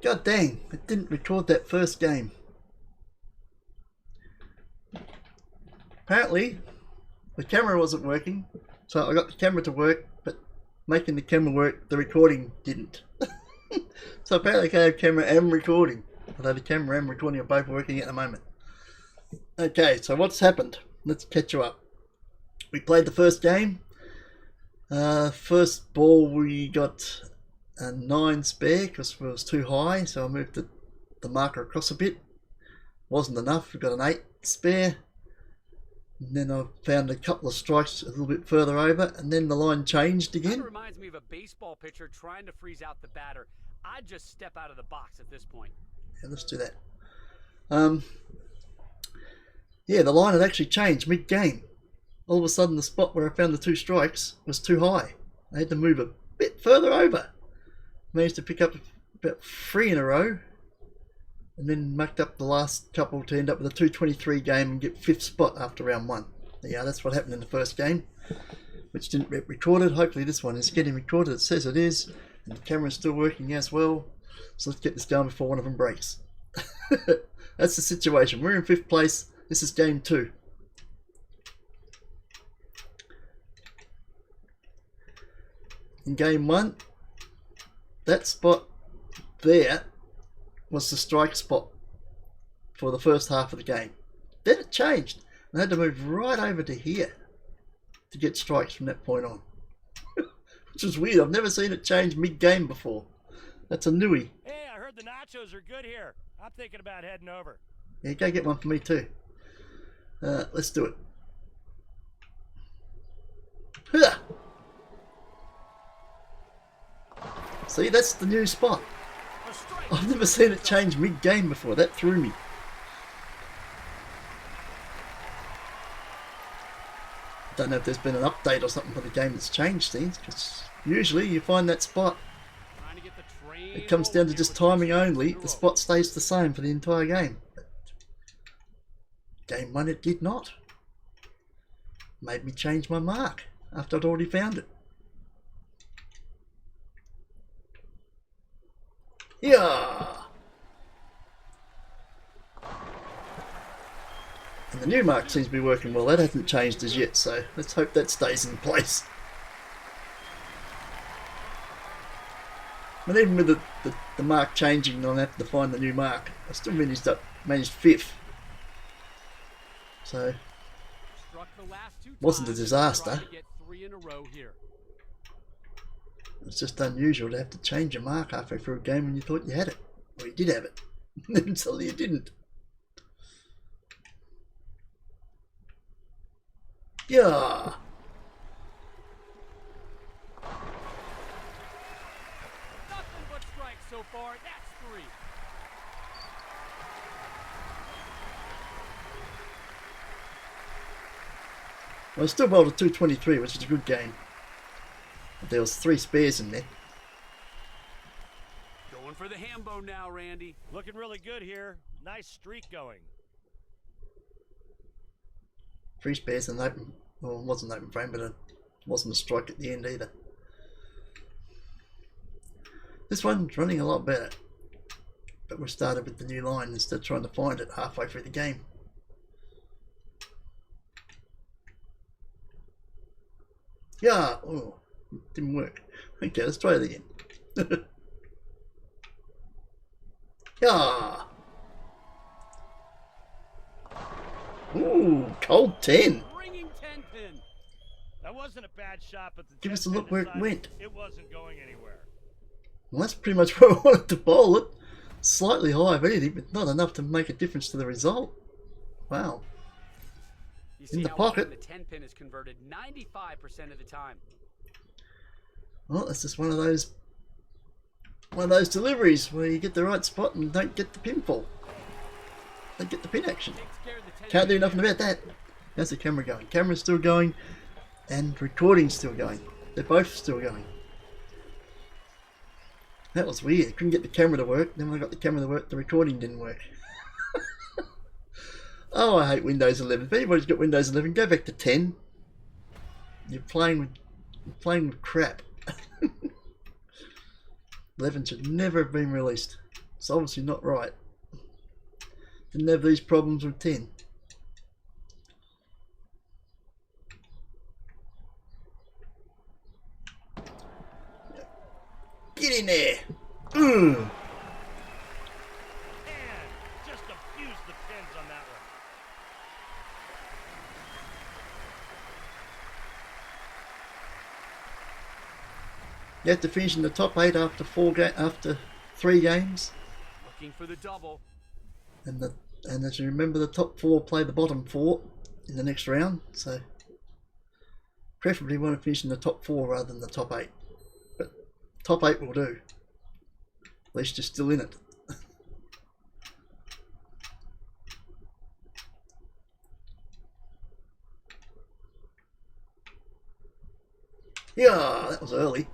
God dang, it didn't record that first game. Apparently, the camera wasn't working, so I got the camera to work, but making the camera work, the recording didn't. So apparently I have camera and recording, although the camera and recording are both working at the moment. Okay, so what's happened? Let's catch you up. We played the first game. First ball we got a 9 spare because it was too high, so I moved the marker across a bit. Wasn't enough, we got an 8 spare. And then I found a couple of strikes a little bit further over, and then the line changed again. That reminds me of a baseball pitcher trying to freeze out the batter. I'd just step out of the box at this point. Yeah, let's do that. Yeah, the line had actually changed mid-game. All of a sudden the spot where I found the 2 strikes was too high. I had to move a bit further over. Managed to pick up about 3 in a row, and then mucked up the last couple to end up with a 223 game and get 5th spot after round 1. Yeah, that's what happened in the first game, which didn't get recorded. Hopefully this one is getting recorded. It says it is, and the camera's still working as well. So let's get this going before one of them breaks. That's the situation. We're in 5th place. This is game 2. In game 1, that spot there was the strike spot for the first half of the game. Then it changed. I had to move right over to here to get strikes from that point on. Which is weird. I've never seen it change mid-game before. That's a newie. Hey, I heard the nachos are good here. I'm thinking about heading over. Yeah, go get one for me too. Let's do it. Huh. See, that's the new spot. I've never seen it change mid-game before. That threw me. Don't know if there's been an update or something for the game that's changed things, because usually you find that spot, it comes down to just timing only. The spot stays the same for the entire game. But game 1 it did not. Made me change my mark after I'd already found it. Yeah. And the new mark seems to be working well. That hasn't changed as yet, so let's hope that stays in place. But even with the mark changing, I'll have to find the new mark. I still managed 5th. So wasn't a disaster. It's just unusual to have to change your mark halfway through a game when you thought you had it. Or you did have it. And then suddenly you didn't. Yeah. Nothing but strikes so far. That's 3. Well, I still bowled a 223, which is a good game. But there was 3 spares in there. Going for the hambo now, Randy. Looking really good here. Nice streak going. 3 spares and open. Well, it wasn't an open frame, but it wasn't a strike at the end either. This one's running a lot better. But we started with the new line instead of trying to find it halfway through the game. Yeah! Oh, it didn't work. Okay, let's try it again. Yeah! Ooh, cold 10. That wasn't a bad shot, but Give us a look where it went. It wasn't going anywhere. Well, that's pretty much where I wanted to bowl it. Slightly high of anything, but not enough to make a difference to the result. Wow. In the pocket. The 10 pin is converted 95% of the time. Well, that's just one of those deliveries where you get the right spot and don't get the pinfall. Don't get the pin action. Can't do nothing about that. How's the camera going? Camera's still going, and recording's still going. They're both still going. That was weird. Couldn't get the camera to work. Then when I got the camera to work, the recording didn't work. Oh, I hate Windows 11. If anybody's got Windows 11, go back to 10. You're playing with crap. 11 should never have been released. It's obviously not right. Didn't have these problems with 10. Get in there! And just abused the pins on that one. You have to finish in the top 8 after 3 games. Looking for the double. And as you remember, the top 4 play the bottom 4 in the next round. So preferably want to finish in the top 4 rather than the top 8. But top 8 will do. At least you're still in it. Yeah, that was early.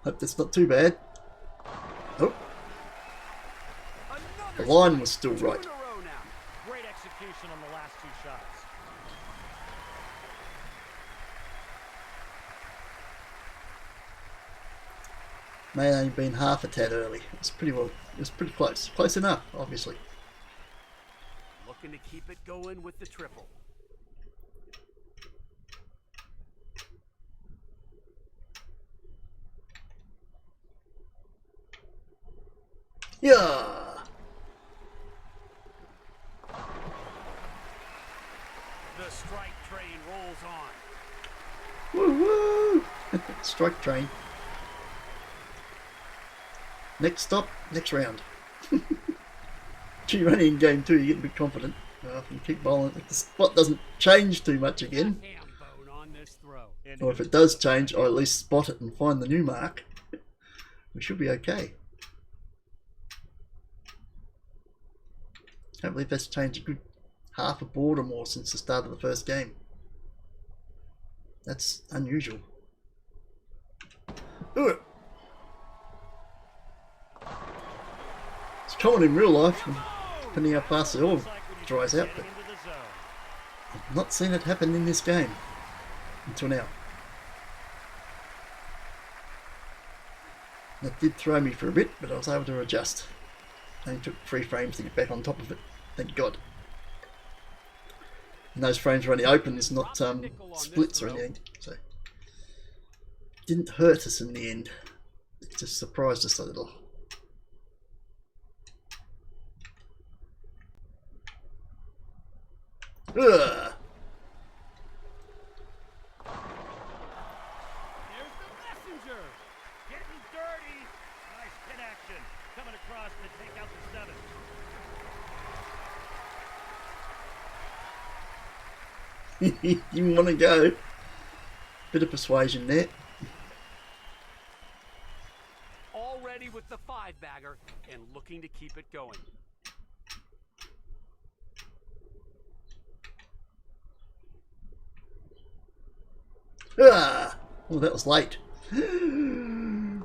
Hope that's not too bad. Oh, the line was still right. Great execution on the last 2 shots. May have only been half a tad early. It was pretty well. It was pretty close. Close enough, obviously. Looking to keep it going with the triple. Yeah. The strike train rolls on. Woo woo! Strike train. Next stop, next round. Gee, you're only in game 2, you get a bit confident. If you keep bowling, if the spot doesn't change too much again, Ham bone on this throw. or if it does change, I'll at least spot it and find the new mark. We should be okay. Can't believe that's changed a good half a board or more since the start of the first game. That's unusual. Ooh. It's common in real life, depending how fast the oil dries out, but I've not seen it happen in this game until now. That did throw me for a bit, but I was able to adjust. Only took 3 frames to get back on top of it. Thank God. And those frames were only open, it's not splits or anything, so didn't hurt us in the end. It just surprised us a little. Ugh. There's the messenger. Getting dirty. Nice pin action. Coming across to take out the 7. You want to go. Bit of persuasion there. Already with the 5-bagger and looking to keep it going. Ah! Oh, that was late. I'm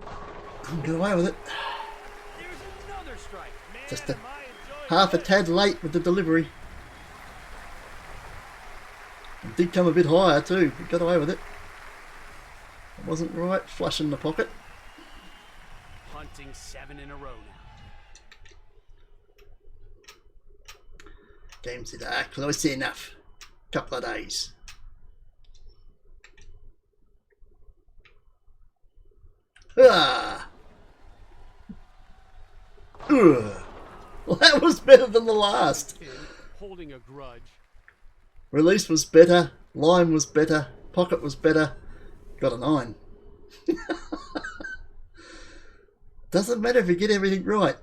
get away with it. There's another strike. Man, Just half a tad late with the delivery. It did come a bit higher too. We got away with it. It wasn't right flush in the pocket. Hunting 7 in a row now. Games that are close enough. Couple of days. Ah! Ugh. Well, that was better than the last. Holding a grudge. Release was better. Line was better. Pocket was better. Got a 9. Doesn't matter if you get everything right.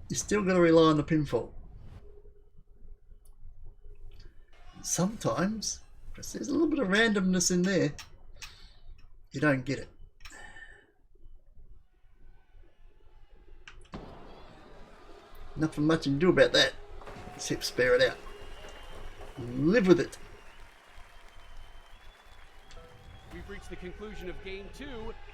You still got to rely on the pinfall. Sometimes, because there's a little bit of randomness in there, you don't get it. Nothing much you can do about that, except spare it out. Live with it. We've reached the conclusion of game 2.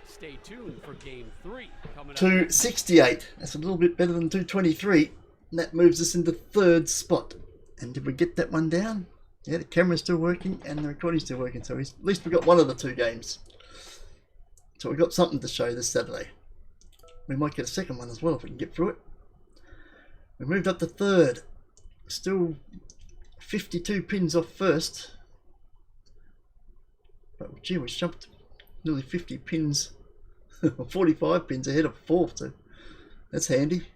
Stay tuned for game 3 coming up. 268. That's a little bit better than 223. And that moves us into 3rd spot. And did we get that one down? Yeah, the camera's still working and the recording's still working. So at least we got one of the 2 games. So we got something to show this Saturday. We might get a second one as well if we can get through it. We moved up to third. Still 52 pins off first. But gee, we jumped nearly 50 pins, 45 pins ahead of fourth, so that's handy.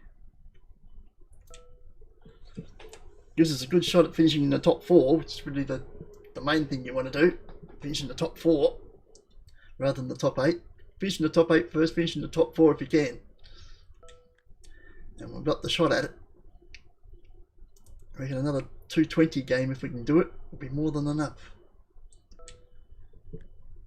Gives us a good shot at finishing in the top 4, which is really the main thing you want to do. Finish in the top 4 rather than the top 8. Finish in the top 8 first, finish in the top 4 if you can. And we've got the shot at it. I reckon another 220 game, if we can do it, will be more than enough.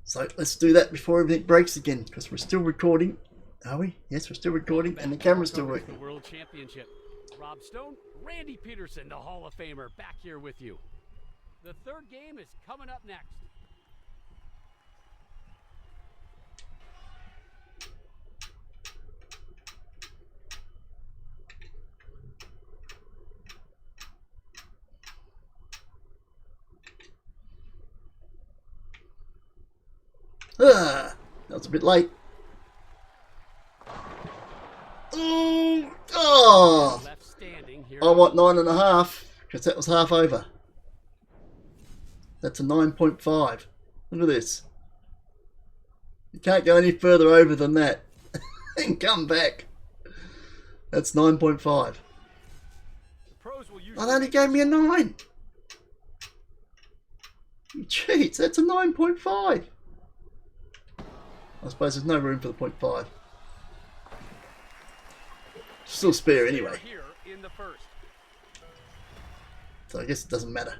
So let's do that before everything breaks again, because we're still recording. Are we? Yes, we're still recording, and the camera's still working. The World Championship. Rob Stone, Randy Peterson, the Hall of Famer, back here with you. The third game is coming up next. That was a bit late. Oh! Left standing here. I want 9.5 because that was half over. That's a 9.5. Look at this. You can't go any further over than that and come back. That's 9.5. Pros will Oh, they only gave me a 9. You cheats, that's a 9.5. I suppose there's no room for the 0.5. Still spare anyway. Here in the first. So I guess it doesn't matter.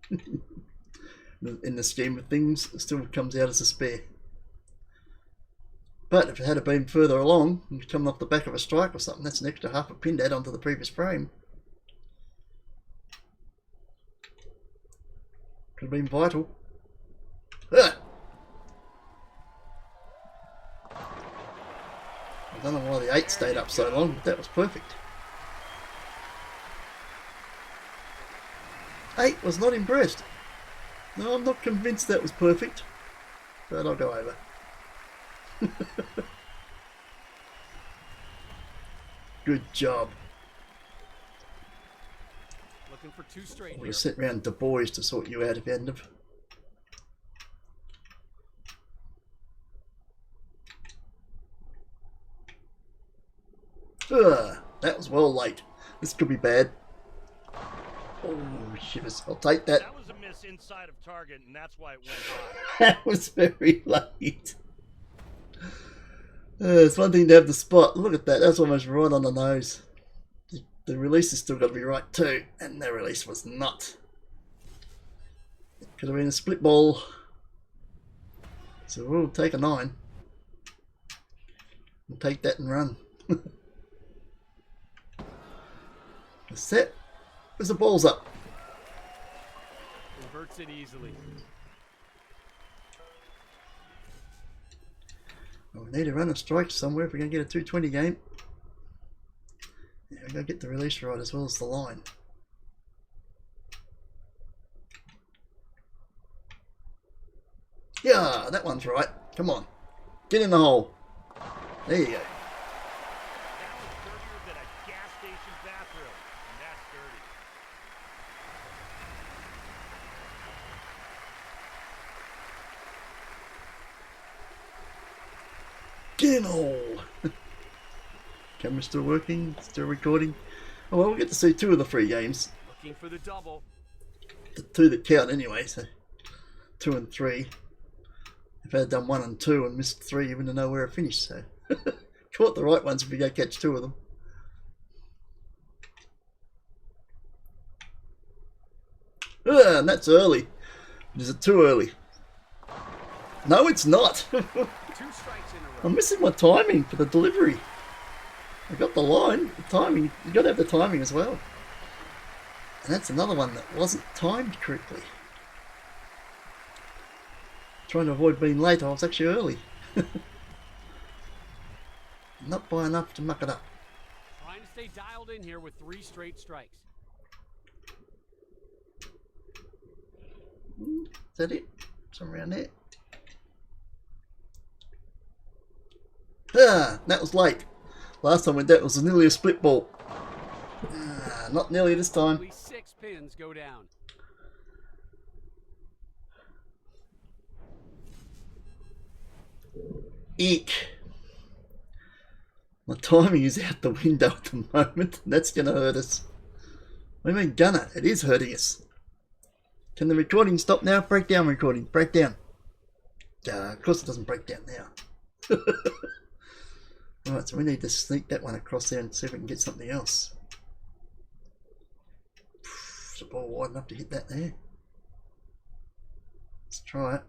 In the scheme of things, it still comes out as a spare. But if it had been further along, and coming off the back of a strike or something, that's an extra half a pin to add onto the previous frame. Could have been vital. Ah! I don't know why the 8 stayed up so long, but that was perfect. 8 was not impressed. No, I'm not convinced that was perfect, but I'll go over. Good job. Looking for 2 straight We'll here. sit round Du Bois to sort you out if you hadn't have. That was well late. This could be bad. Oh, shivers. I'll take that. That was a miss inside of target, and that's why it went high. That was very late. It's one thing to have the spot. Look at that. That's almost right on the nose. The release has still got to be right too. And the release was not. It could have been a split ball. So we'll take a 9. We'll take that and run. The set. As the ball's up. Inverts it easily. Well, we need to run a strike somewhere if we're going to get a 220 game. Yeah, we've got to get the release right as well as the line. Yeah, that one's right. Come on. Get in the hole. There you go. That was dirtier than a gas station bathroom, and that's dirty. Get in the hole. Camera's still working, still recording. Oh well, we'll get to see 2 of the 3 games. Looking for the double. The 2 that count anyway, so 2 and 3. If I had done 1 and 2 and missed 3, you wouldn't know where I finished, so caught the right ones if we go catch 2 of them. And that's early. Is it too early? No, it's not. 2 strikes in a row. I'm missing my timing for the delivery. I got the line, the timing. You got to have the timing as well. And that's another one that wasn't timed correctly. Trying to avoid being late, I was actually early. Not by enough to muck it up. Trying to stay dialed in here with 3 straight strikes. Is that it? Somewhere around there. Ah, that was late. Last time we did that was nearly a split ball. Not nearly this time. Only 6 pins go down. Eek. My timing is out the window at the moment. That's going to hurt us. What do you mean, gonna? It is hurting us. Can the recording stop now? Break down recording. Break down. Of course it doesn't break down now. Right, so we need to sneak that one across there and see if we can get something else. Is the ball wide enough to hit that there? Let's try it.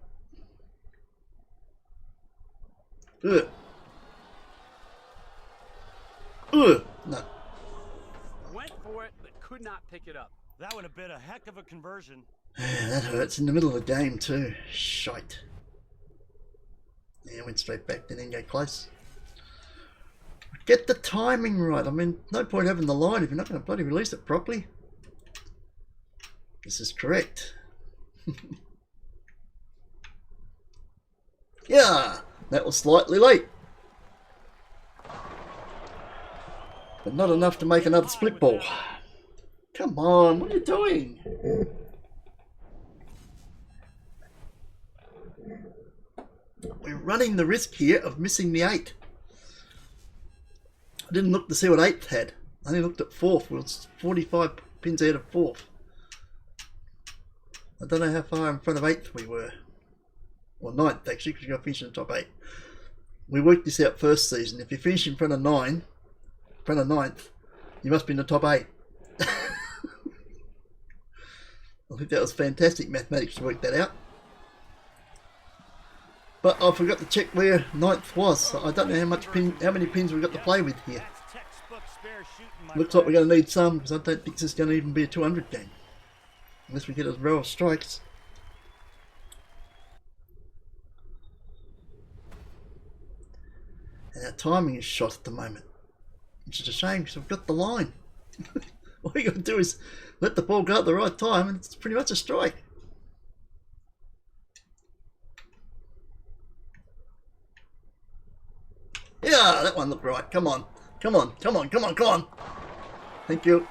Ugh. Ugh. No. Went for it, but could not pick it up. That would have been a heck of a conversion. That hurts in the middle of the game too. Shite. Yeah, went straight back, didn't go close. Get the timing right. I mean, no point having the line if you're not going to bloody release it properly. This is correct. Yeah, that was slightly late. But not enough to make another split ball. Come on, what are you doing? We're running the risk here of missing the 8. I didn't look to see what 8th had. I only looked at 4th. We were 45 pins out of 4th. I don't know how far in front of 8th we were. Well, 9th actually, because you got to finish in the top 8. We worked this out first season. If you finish in front of 9, in front of 9th, you must be in the top 8. I think that was fantastic mathematics to work that out. But I forgot to check where 9th was. So I don't know how many pins we've got to play with here. Looks like we're going to need some, because I don't think this is going to even be a 200 game. Unless we get a row of strikes. And our timing is shot at the moment. Which is a shame, because we've got the line. All you got to do is let the ball go at the right time, and it's pretty much a strike. Yeah, that one looked right. Come on. Come on. Come on. Come on. Come on. Thank you.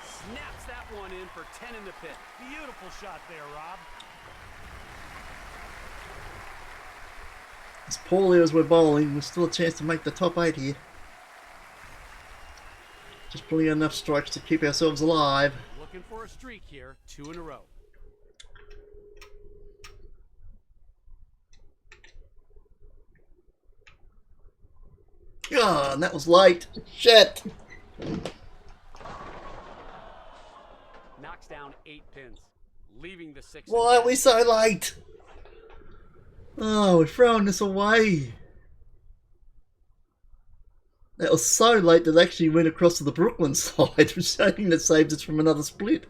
Snaps that one in for 10 in the pit. Beautiful shot there, Rob. As poorly as we're bowling, we've still a chance to make the top 8 here. Just pulling enough strikes to keep ourselves alive. Looking for a streak here. 2 in a row. God, and that was late. Shit. Knocks down 8 pins, leaving the 6. Why are we so late? Oh, we're throwing this away. That was so late that it actually went across to the Brooklyn side, which I think that saved us from another split.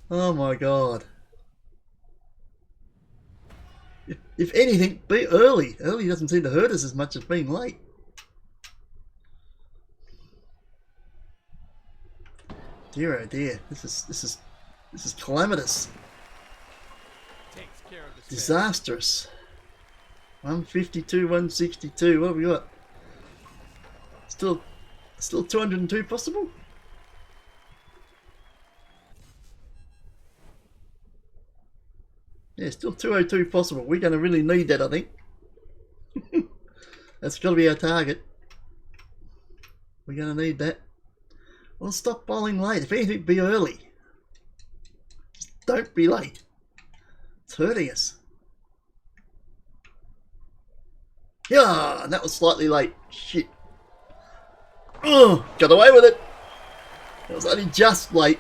Oh my God. If anything, be early. Early doesn't seem to hurt us as much as being late. Dear oh dear, this is calamitous. Takes care of the Disastrous. 152, 162. What have we got? Still 202 possible? Yeah, still 202 possible. We're going to really need that, I think. That's got to be our target. We're going to need that. Well, stop bowling late. If anything, be early. Just don't be late. It's hurting us. Yeah, and that was slightly late. Shit. Oh, got away with it. It was only just late.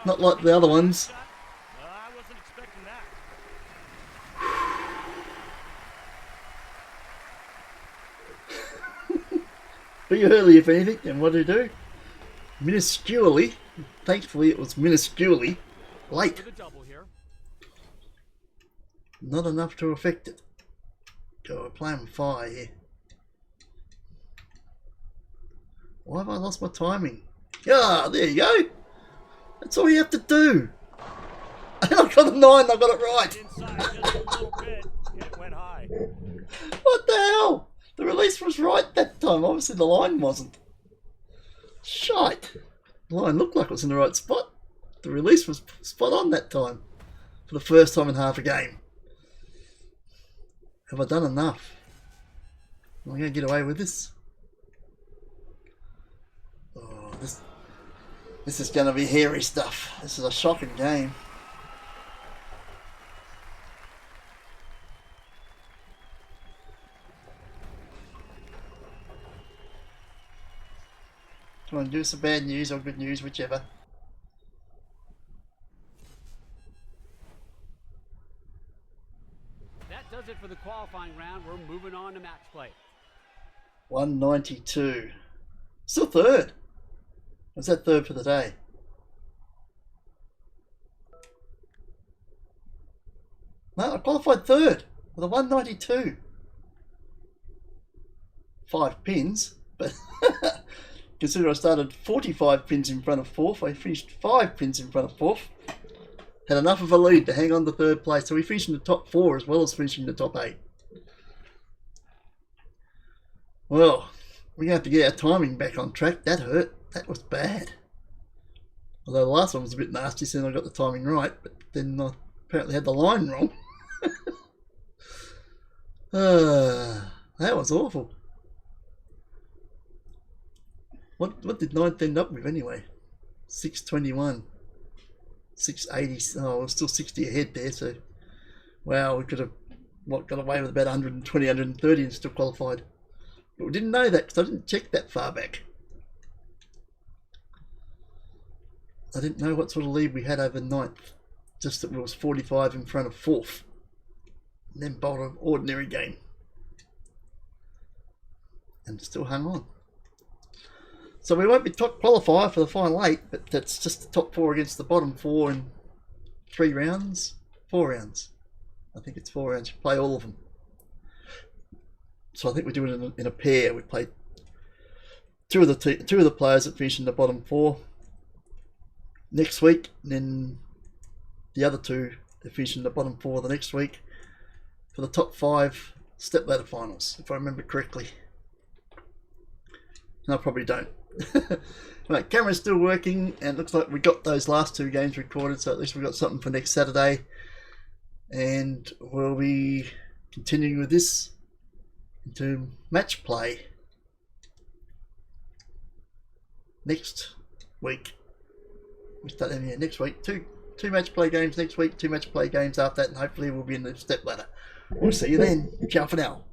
Not like the other ones. I wasn't expecting that. Be early if anything, and what do you do? Minusculely, thankfully it was minusculely late. For the double here. Not enough to affect it. God, we're playing with fire here. Why have I lost my timing? Yeah, there you go. That's all you have to do. And I got a 9, I got it right. Inside just a little bit, and it went high. What the hell? The release was right that time. Obviously the line wasn't. Shite. The line looked like it was in the right spot. The release was spot on that time. For the first time in half a game. Have I done enough? Am I going to get away with this? Oh, this is going to be hairy stuff. This is a shocking game. Come on, give us some bad news or good news, whichever. That does it for the qualifying round. We're moving on to match play. 192. Still third. Was that third for the day? No, I qualified third with a 192. 5 pins, but consider I started 45 pins in front of fourth. I finished 5 pins in front of fourth. Had enough of a lead to hang on to third place, so we finished in the top 4 as well as finishing in the top 8. Well, we're going to have to get our timing back on track. That hurt. That was bad. Although the last one was a bit nasty, so I got the timing right, but then I apparently had the line wrong. That was awful. What did 9th end up with anyway? 621. 680. Oh, we're still 60 ahead there, so wow, we could have got away with about 120, 130 and still qualified. But we didn't know that because I didn't check that far back. I didn't know what sort of lead we had over 9th. Just that we was 45 in front of 4th. And then bowled an ordinary game. And still hung on. So we won't be top qualifier for the final 8, but that's just the top 4 against the bottom 4 in 3 rounds? 4 rounds. I think it's 4 rounds. You play all of them. So I think we do it in a pair. We play two of the players that finish in the bottom 4 next week, and then the other 2 that finish in the bottom 4 the next week for the top 5 step ladder finals, if I remember correctly. No, I probably don't. Right, camera's still working, and it looks like we got those last 2 games recorded, so at least we got something for next Saturday. And we'll be continuing with this into match play next week. We start them here next week. Two match play games next week, 2 match play games after that, and hopefully we'll be in the step ladder. We'll see you then. Ciao for now.